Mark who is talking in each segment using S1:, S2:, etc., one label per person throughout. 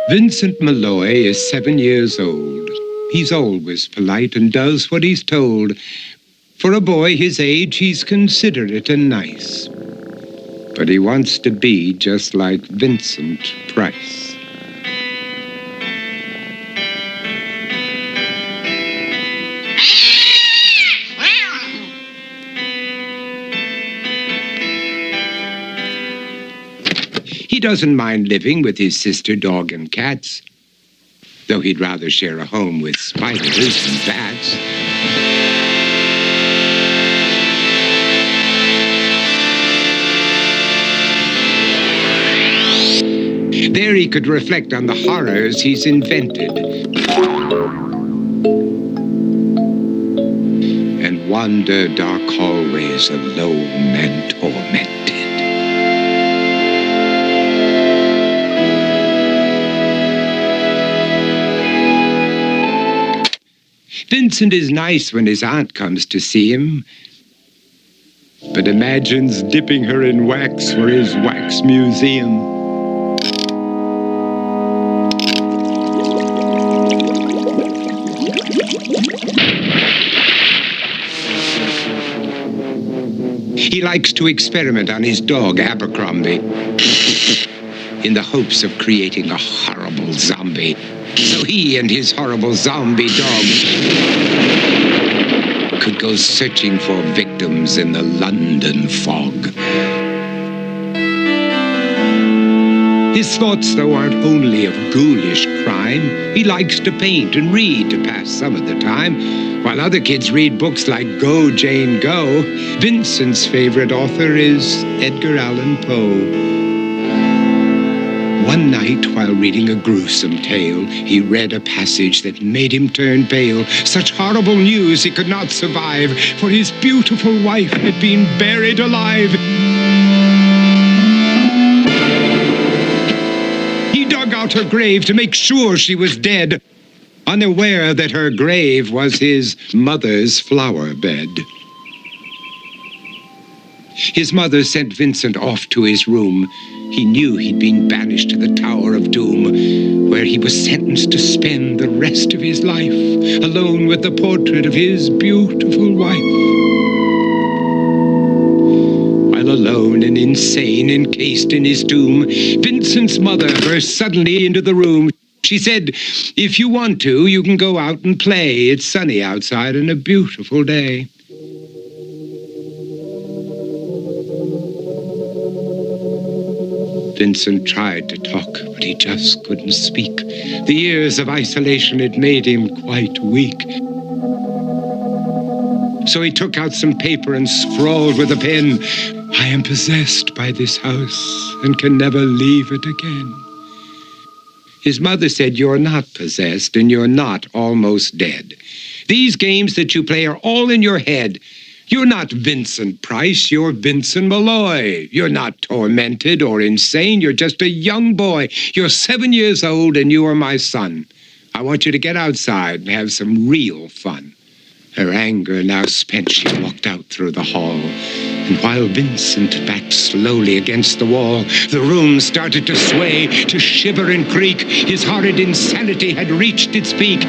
S1: Vincent Malloy is 7 years old. He's always polite and does what he's told. For a boy his age, he's considerate and nice. But he wants to be just like Vincent Price. He doesn't mind living with his sister, dog, and cats, though he'd rather share a home with spiders and bats. There he could reflect on the horrors he's invented and wander dark hallways alone and tormented. Vincent is nice when his aunt comes to see him, but imagines dipping her in wax for his wax museum. He likes to experiment on his dog, Abercrombie, in the hopes of creating a horrible zombie. So he and his horrible zombie dog could go searching for victims in the London fog. His thoughts, though, aren't only of ghoulish crime. He likes to paint and read to pass some of the time. While other kids read books like Go, Jane, Go, Vincent's favorite author is Edgar Allan Poe. One night, while reading a gruesome tale, he read a passage that made him turn pale. Such horrible news he could not survive, for his beautiful wife had been buried alive. He dug out her grave to make sure she was dead, unaware that her grave was his mother's flower bed. His mother sent Vincent off to his room. He knew he'd been banished to the Tower of Doom, where he was sentenced to spend the rest of his life alone with the portrait of his beautiful wife. While alone and insane, encased in his tomb, Vincent's mother burst suddenly into the room. She said, "If you want to, you can go out and play. It's sunny outside and a beautiful day." Vincent tried to talk, but he just couldn't speak. The years of isolation had made him quite weak. So he took out some paper and scrawled with a pen, "I am possessed by this house and can never leave it again." His mother said, "You're not possessed and you're not almost dead. These games that you play are all in your head. You're not Vincent Price, you're Vincent Malloy. You're not tormented or insane, you're just a young boy. You're 7 years old and you are my son. I want you to get outside and have some real fun." Her anger now spent, she walked out through the hall. And while Vincent backed slowly against the wall, the room started to sway, to shiver and creak. His horrid insanity had reached its peak.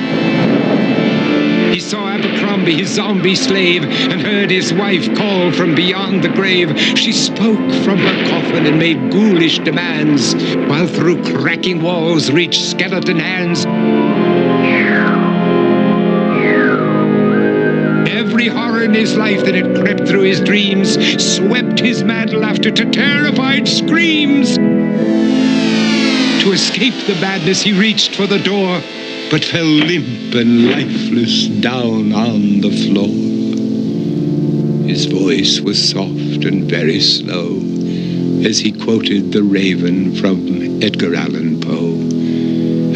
S1: He saw Abercrombie, his zombie slave, and heard his wife call from beyond the grave. She spoke from her coffin and made ghoulish demands, while through cracking walls reached skeleton hands. Every horror in his life that had crept through his dreams swept his mad laughter to terrified screams. To escape the madness, he reached for the door, but fell limp and lifeless down on the floor. His voice was soft and very slow as he quoted The Raven from Edgar Allan Poe.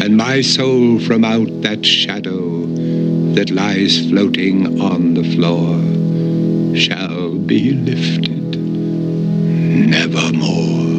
S1: "And my soul from out that shadow that lies floating on the floor shall be lifted nevermore."